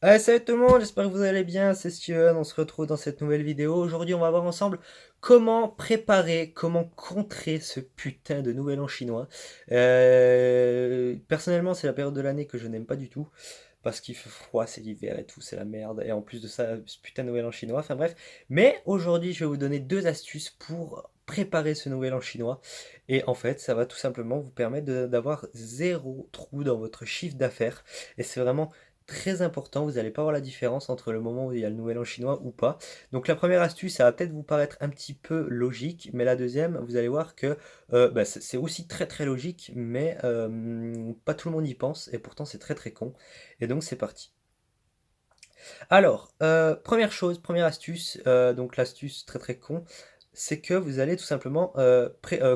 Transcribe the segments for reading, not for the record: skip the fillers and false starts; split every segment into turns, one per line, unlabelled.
Salut tout le monde, j'espère que vous allez bien, c'est Steven, on se retrouve dans cette nouvelle vidéo. Aujourd'hui on va voir ensemble comment préparer, comment contrer ce putain de nouvel an chinois. Personnellement c'est la période de l'année que je n'aime pas du tout, parce qu'il fait froid, c'est l'hiver et tout, c'est la merde. Et en plus de ça, ce putain de nouvel an chinois, enfin bref. Mais aujourd'hui je vais vous donner deux astuces pour préparer ce nouvel an chinois. Et en fait ça va tout simplement vous permettre d'avoir zéro trou dans votre chiffre d'affaires. Et c'est vraiment très important, vous n'allez pas voir la différence entre le moment où il y a le nouvel an chinois ou pas. Donc la première astuce, ça va peut-être vous paraître un petit peu logique, mais la deuxième, vous allez voir que c'est aussi très très logique, mais pas tout le monde y pense, et pourtant c'est très très con. Et donc c'est parti. Alors, première chose, première astuce, donc l'astuce très très con, c'est que vous allez tout simplement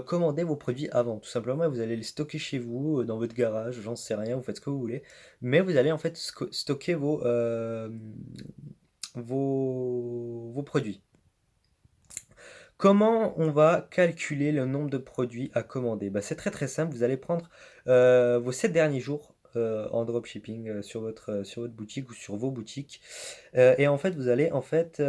commander vos produits avant. Tout simplement, vous allez les stocker chez vous, dans votre garage, j'en sais rien, vous faites ce que vous voulez. Mais vous allez en fait stocker vos produits. Comment on va calculer le nombre de produits à commander? Bah, c'est très très simple, vous allez prendre vos 7 derniers jours en dropshipping sur votre boutique ou sur vos boutiques. Et en fait, vous allez en fait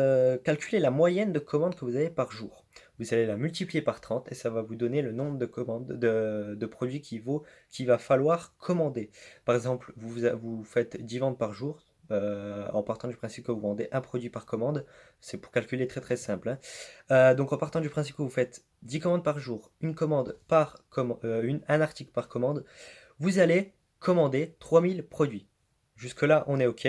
calculer la moyenne de commandes que vous avez par jour. Vous allez la multiplier par 30 et ça va vous donner le nombre de commandes de produits qu'il va falloir commander. Par exemple, vous faites 10 ventes par jour. En partant du principe que vous vendez un produit par commande, c'est pour calculer très très simple, hein. Donc en partant du principe que vous faites 10 commandes par jour, une commande un article par commande, vous allez commander 3000 produits. Jusque-là, on est OK.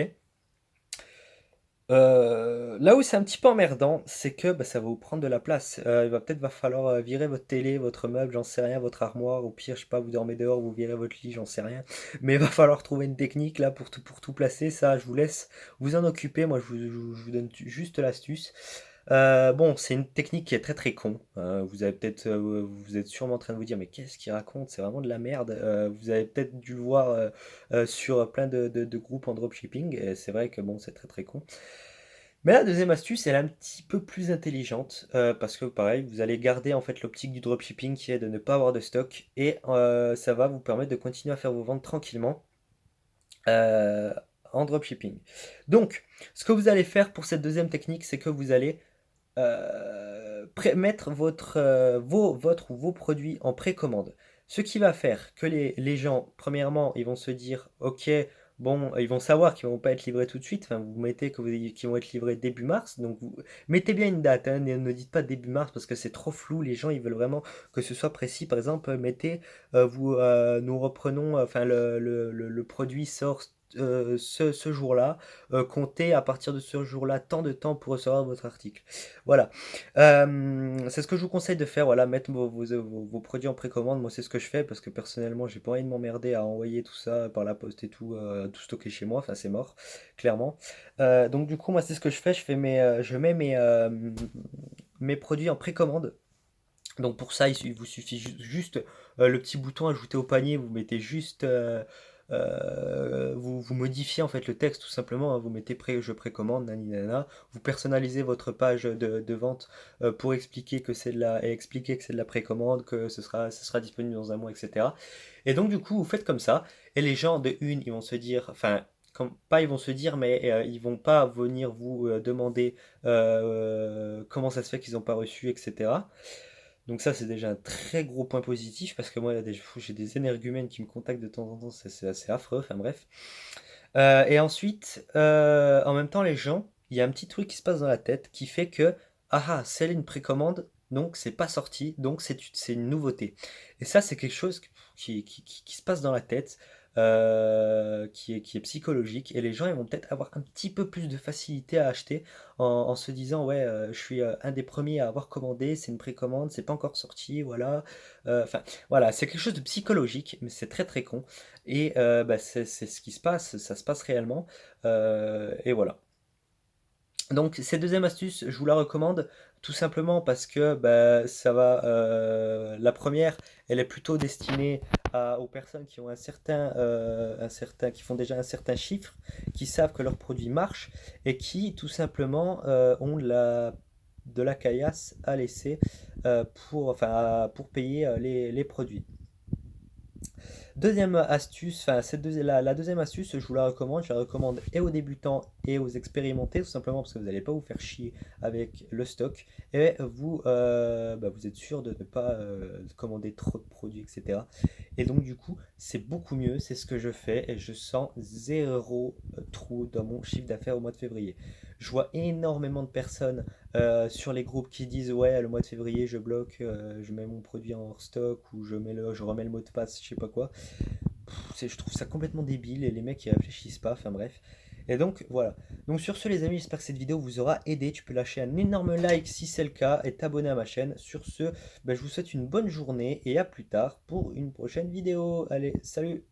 Là où c'est un petit peu emmerdant, c'est que bah, ça va vous prendre de la place. Va falloir virer votre télé, votre meuble, j'en sais rien, votre armoire. Au pire, je sais pas, vous dormez dehors, vous virez votre lit, j'en sais rien. Mais il va falloir trouver une technique là pour tout placer. Ça, je vous laisse vous en occuper. Moi, je vous donne juste l'astuce. Bon, c'est une technique qui est très très con. Vous êtes sûrement en train de vous dire, mais qu'est-ce qu'il raconte? C'est vraiment de la merde. Vous avez peut-être dû le voir sur plein de groupes en dropshipping. Et c'est vrai que bon, c'est très très con. Mais la deuxième astuce, elle est un petit peu plus intelligente parce que pareil, vous allez garder en fait l'optique du dropshipping qui est de ne pas avoir de stock et ça va vous permettre de continuer à faire vos ventes tranquillement euh, en dropshipping. Donc, ce que vous allez faire pour cette deuxième technique, c'est que vous allez mettre votre ou vos produits en précommande. Ce qui va faire que les gens, premièrement, ils vont se dire, ok, bon, ils vont savoir qu'ils ne vont pas être livrés tout de suite. Enfin, vous mettez qu'ils vont être livrés début mars. Donc, vous mettez bien une date, hein, ne dites pas début mars parce que c'est trop flou. Les gens, ils veulent vraiment que ce soit précis. Par exemple, mettez, nous reprenons, enfin, le produit sort ce jour-là. Comptez à partir de ce jour-là tant de temps pour recevoir votre article. Voilà. C'est ce que je vous conseille de faire. Voilà, mettre vos produits en précommande. Moi, c'est ce que je fais parce que personnellement, j'ai pas envie de m'emmerder à envoyer tout ça par la poste et tout stocker chez moi. Enfin, c'est mort, clairement. Donc, du coup, moi, c'est ce que je fais. Je mets mes produits en précommande. Donc pour ça, il vous suffit juste le petit bouton ajouter au panier, vous mettez juste, vous modifiez en fait le texte tout simplement, hein. Vous mettez je précommande, nani nana, vous personnalisez votre page de vente pour expliquer que c'est de la, et expliquer que c'est de la précommande, que ce sera disponible dans un mois, etc. Et donc du coup, vous faites comme ça, et les gens de une, ils vont se dire, enfin, pas ils vont se dire, mais ils vont pas venir vous demander comment ça se fait qu'ils n'ont pas reçu, etc. Donc ça, c'est déjà un très gros point positif parce que moi, j'ai des énergumènes qui me contactent de temps en temps, c'est assez affreux, enfin bref. Et ensuite, en même temps, les gens, il y a un petit truc qui se passe dans la tête qui fait que, ah ah, c'est une précommande, donc c'est pas sorti, donc c'est une nouveauté. Et ça, c'est quelque chose qui se passe dans la tête, qui est psychologique, et les gens, ils vont peut-être avoir un petit peu plus de facilité à acheter en se disant, ouais, je suis un des premiers à avoir commandé, c'est une précommande, c'est pas encore sorti, voilà. Enfin, voilà, c'est quelque chose de psychologique, mais c'est très très con. Et bah, c'est ce qui se passe, ça se passe réellement. Et voilà. Donc, cette deuxième astuce, je vous la recommande tout simplement parce que bah, ça va. La première, elle est plutôt destinée aux personnes qui ont qui font déjà un certain chiffre, qui savent que leur produit marche et qui tout simplement ont de la caillasse à laisser pour payer les produits. Deuxième astuce, enfin la deuxième astuce, je la recommande et aux débutants et aux expérimentés, tout simplement parce que vous n'allez pas vous faire chier avec le stock et vous êtes sûr de ne pas commander trop de produits, etc. Et donc du coup, c'est beaucoup mieux, c'est ce que je fais et je sens zéro trou dans mon chiffre d'affaires au mois de février. Je vois énormément de personnes sur les groupes qui disent ouais, le mois de février je bloque, je mets mon produit en hors stock ou je remets le mot de passe, je sais pas quoi. Je trouve ça complètement débile et les mecs ils réfléchissent pas, enfin bref. Et donc voilà. Donc sur ce les amis, j'espère que cette vidéo vous aura aidé. Tu peux lâcher un énorme like si c'est le cas et t'abonner à ma chaîne. Sur ce, je vous souhaite une bonne journée et à plus tard pour une prochaine vidéo. Allez, salut!